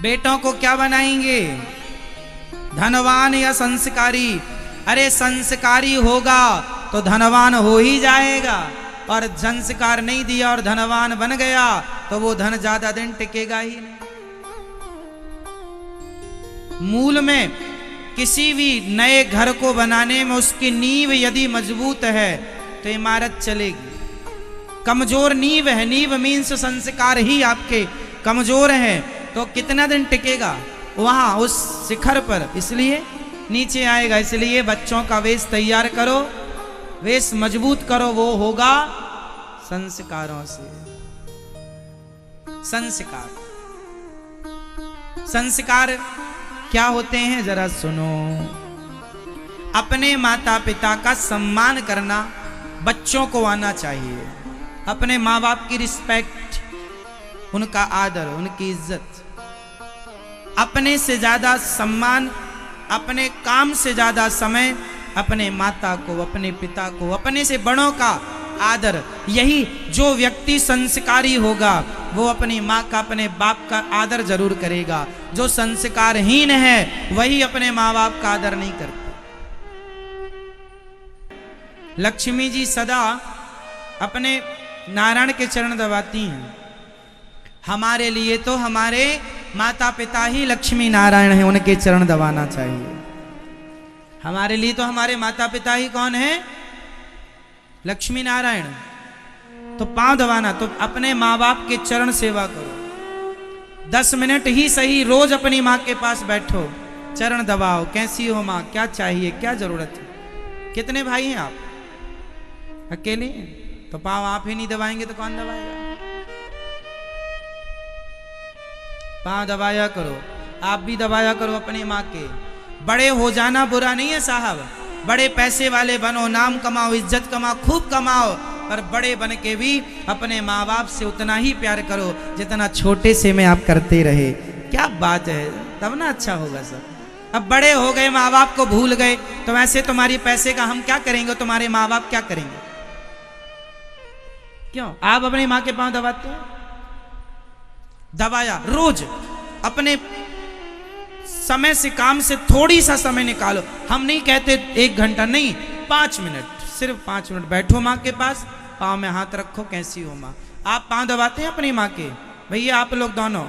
बेटों को क्या बनाएंगे, धनवान या संस्कारी? अरे संस्कारी होगा तो धनवान हो ही जाएगा, और संस्कार नहीं दिया और धनवान बन गया तो वो धन ज्यादा दिन टिकेगा ही नहीं। मूल में किसी भी नए घर को बनाने में उसकी नींव यदि मजबूत है तो इमारत चलेगी। कमजोर नींव है, नींव मीन्स संस्कार ही आपके कमजोर हैं, तो कितना दिन टिकेगा वहां उस शिखर पर, इसलिए नीचे आएगा। इसलिए बच्चों का वेश तैयार करो, वेश मजबूत करो, वो होगा संस्कारों से। संस्कार, संस्कार क्या होते हैं जरा सुनो। अपने माता पिता का सम्मान करना बच्चों को आना चाहिए। अपने माँ बाप की रिस्पेक्ट, उनका आदर, उनकी इज्जत, अपने से ज्यादा सम्मान, अपने काम से ज्यादा समय अपने माता को, अपने पिता को, अपने से बड़ों का आदर। यही जो व्यक्ति संस्कारी होगा वो अपनी माँ का, अपने बाप का आदर जरूर करेगा। जो संस्कारहीन है वही अपने माँ बाप का आदर नहीं करता। लक्ष्मी जी सदा अपने नारायण के चरण दबाती हैं। हमारे लिए तो हमारे माता पिता ही लक्ष्मी नारायण हैं, उनके चरण दबाना चाहिए। हमारे लिए तो हमारे माता पिता ही कौन है, लक्ष्मी नारायण। तो पांव दबाना, तो अपने माँ बाप के चरण सेवा करो। 10 मिनट ही सही रोज अपनी माँ के पास बैठो, चरण दबाओ। कैसी हो माँ, क्या चाहिए, क्या जरूरत है। कितने भाई हैं आप, अकेले? तो पांव आप ही नहीं दबाएंगे तो कौन दबाएगा। पांव दबाया करो, आप भी दबाया करो अपनी माँ के। बड़े हो जाना बुरा नहीं है साहब, बड़े पैसे वाले बनो, नाम कमाओ, इज्जत कमाओ, खूब कमाओ, पर बड़े बन के भी अपने माँ बाप से उतना ही प्यार करो जितना छोटे से में आप करते रहे। क्या बात है, तब ना अच्छा होगा सब। अब बड़े हो गए, माँ बाप को भूल गए, तो वैसे तुम्हारी पैसे का हम क्या करेंगे, तुम्हारे माँ बाप क्या करेंगे? क्यों आप अपनी माँ के पांव दबाते हो? दबाया, रोज अपने समय से, काम से थोड़ी सा समय निकालो। हम नहीं कहते 1 घंटा, नहीं, 5 मिनट, सिर्फ 5 मिनट बैठो माँ के पास, पाँव में हाथ रखो। कैसी हो माँ? आप पाँव दबाते हैं अपनी माँ के? भैया आप लोग दोनों,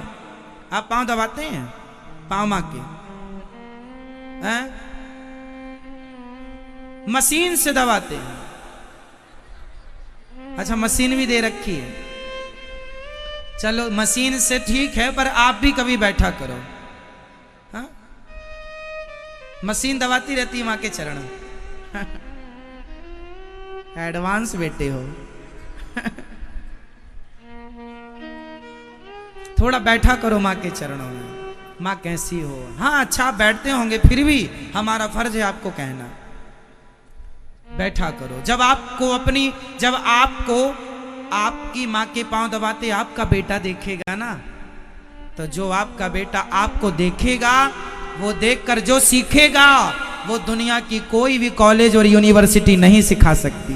आप पाँव दबाते हैं पाँव माँ के? हैं? मशीन से दबाते हैं? अच्छा, मशीन भी दे रखी है, चलो मशीन से ठीक है, पर आप भी कभी बैठा करो। हाँ? मशीन दबाती रहती है माँ के चरण। एडवांस बेटे हो। थोड़ा बैठा करो माँ के चरणों में। माँ कैसी हो? हाँ अच्छा, आप बैठते होंगे, फिर भी हमारा फर्ज है आपको कहना, बैठा करो। जब आपको आपकी माँ के पांव दबाते आपका बेटा देखेगा ना, तो जो आपका बेटा आपको देखेगा, वो देखकर जो सीखेगा वो दुनिया की कोई भी कॉलेज और यूनिवर्सिटी नहीं सिखा सकती।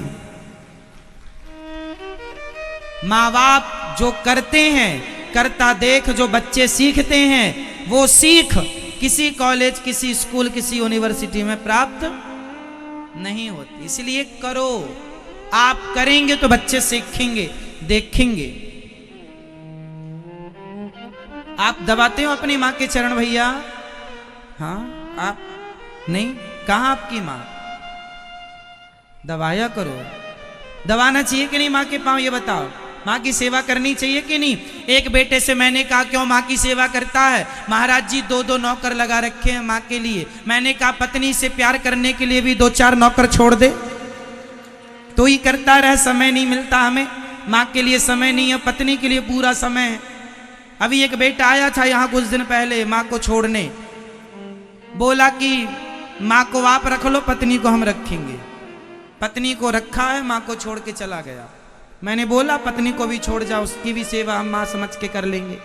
माँ बाप जो करते हैं, करता देख जो बच्चे सीखते हैं, वो सीख किसी कॉलेज, किसी स्कूल, किसी यूनिवर्सिटी में प्राप्त नहीं होती। इसलिए करो, आप करेंगे तो बच्चे सीखेंगे, देखेंगे। आप दबाते हो अपनी माँ के चरण भैया? हाँ, आप नहीं? कहाँ आपकी माँ? दबाया करो। दबाना चाहिए कि नहीं माँ के पाँव, ये बताओ। माँ की सेवा करनी चाहिए कि नहीं? एक बेटे से मैंने कहा क्यों माँ की सेवा करता है? महाराज जी 2-2 नौकर लगा रखे हैं माँ के लिए। मैंने कहा पत्नी से प्यार करने के लिए भी 2-4 नौकर छोड़ दे, तो ही करता रहे। समय नहीं मिलता हमें, माँ के लिए समय नहीं है, पत्नी के लिए पूरा समय है। अभी एक बेटा आया था यहाँ कुछ दिन पहले माँ को छोड़ने, बोला कि माँ को आप रख लो, पत्नी को हम रखेंगे। पत्नी को रखा है, माँ को छोड़ के चला गया। मैंने बोला पत्नी को भी छोड़ जाओ, उसकी भी सेवा हम माँ समझ के कर लेंगे।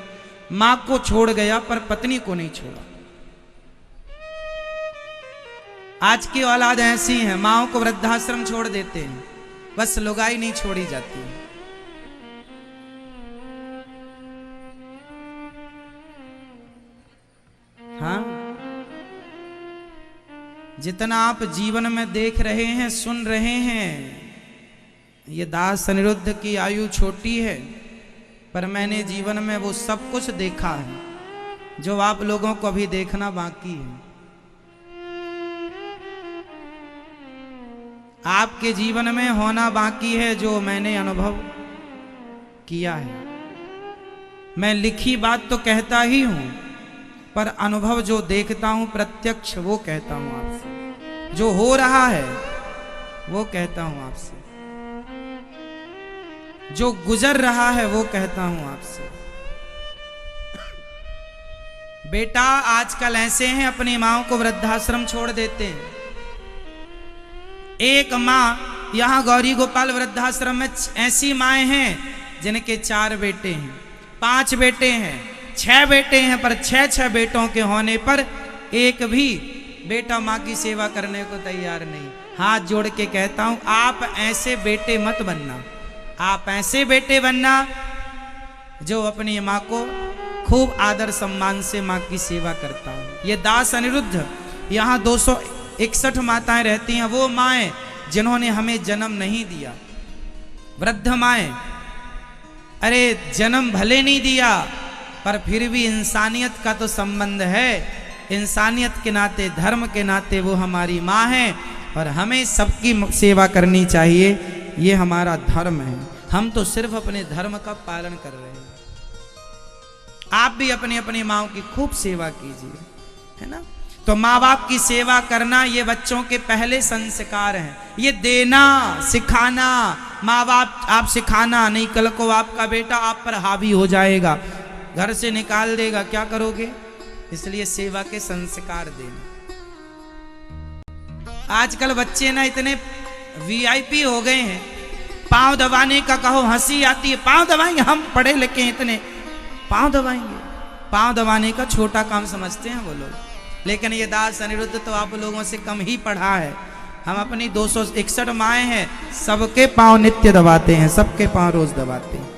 माँ को छोड़ गया पर पत्नी को नहीं छोड़ा। आज की औलाद ऐसी है, माँओं को वृद्धाश्रम छोड़ देते हैं, बस लुगाई नहीं छोड़ी जाती है। हाँ, जितना आप जीवन में देख रहे हैं, सुन रहे हैं, ये दास अनिरुद्ध की आयु छोटी है, पर मैंने जीवन में वो सब कुछ देखा है जो आप लोगों को अभी देखना बाकी है। आपके जीवन में होना बाकी है जो मैंने अनुभव किया है। मैं लिखी बात तो कहता ही हूं, पर अनुभव जो देखता हूं प्रत्यक्ष, वो कहता हूं आपसे। जो हो रहा है वो कहता हूं आपसे, जो गुजर रहा है वो कहता हूं आपसे। बेटा आजकल ऐसे हैं, अपनी मां को वृद्धाश्रम छोड़ देते हैं। एक मां यहां गौरी गोपाल वृद्धाश्रम में ऐसी माएं हैं जिनके 4 बेटे हैं, 5 बेटे हैं, 6 बेटे हैं, पर 6 बेटों के होने पर एक भी बेटा मां की सेवा करने को तैयार नहीं। हाथ जोड़ के कहता हूं, आप ऐसे बेटे मत बनना। आप ऐसे बेटे बनना जो अपनी मां को खूब आदर सम्मान से मां की सेवा करता हो। ये दास अनिरुद्ध, यहाँ 261 माताएं रहती हैं, वो माएं जिन्होंने हमें जन्म नहीं दिया। वृद्ध माएं, अरे जन्म भले नहीं दिया, पर फिर भी इंसानियत का तो संबंध है। इंसानियत के नाते, धर्म के नाते वो हमारी माँ है, और हमें सबकी सेवा करनी चाहिए। ये हमारा धर्म है। हम तो सिर्फ अपने धर्म का पालन कर रहे हैं। आप भी अपनी अपनी माँ की खूब सेवा कीजिए, है ना। तो माँ बाप की सेवा करना ये बच्चों के पहले संस्कार हैं। ये देना, सिखाना, माँ बाप आप सिखाना नहीं, कल को आपका बेटा आप पर हावी हो जाएगा, घर से निकाल देगा, क्या करोगे। इसलिए सेवा के संस्कार देना। आजकल बच्चे ना इतने वीआईपी हो गए हैं, पांव दबाने का कहो हंसी आती है। पांव दबाएंगे, हम पढ़े लिखे इतने, पांव दबाएंगे। पांव दबाने का छोटा काम समझते हैं वो लोग। लेकिन ये दास अनिरुद्ध तो आप लोगों से कम ही पढ़ा है। हम अपनी 261 माएँ हैं, सबके पांव नित्य दबाते हैं, सबके पांव रोज दबाते हैं।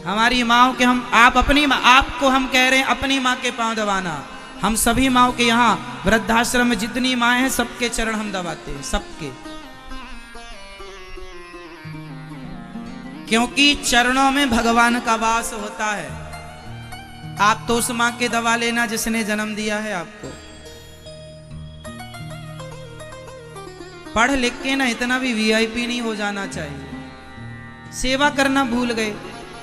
हमारी माओ के हम, आप अपनी माँ, आपको हम कह रहे हैं अपनी माँ के पांव दबाना। हम सभी माओ के यहाँ वृद्धाश्रम में जितनी माँ हैं, सबके चरण हम दबाते हैं, सबके। क्योंकि चरणों में भगवान का वास होता है। आप तो उस माँ के दबा लेना जिसने जन्म दिया है आपको। पढ़ लिख के ना इतना भी वीआईपी नहीं हो जाना चाहिए। सेवा करना भूल गए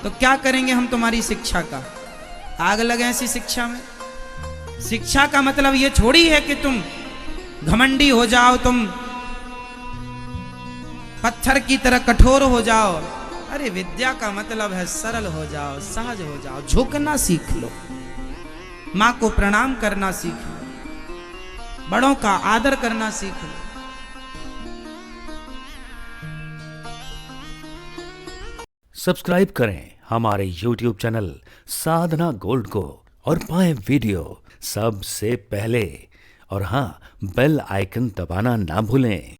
तो क्या करेंगे हम तुम्हारी शिक्षा का। आग लगे ऐसी शिक्षा में। शिक्षा का मतलब ये थोड़ी है कि तुम घमंडी हो जाओ, तुम पत्थर की तरह कठोर हो जाओ। अरे विद्या का मतलब है सरल हो जाओ, सहज हो जाओ, झुकना सीख लो, माँ को प्रणाम करना सीख लो, बड़ों का आदर करना सीख लो। सब्सक्राइब करें हमारे YouTube चैनल साधना गोल्ड को और पाएं वीडियो सबसे पहले। और हाँ, बेल आइकन दबाना ना भूलें।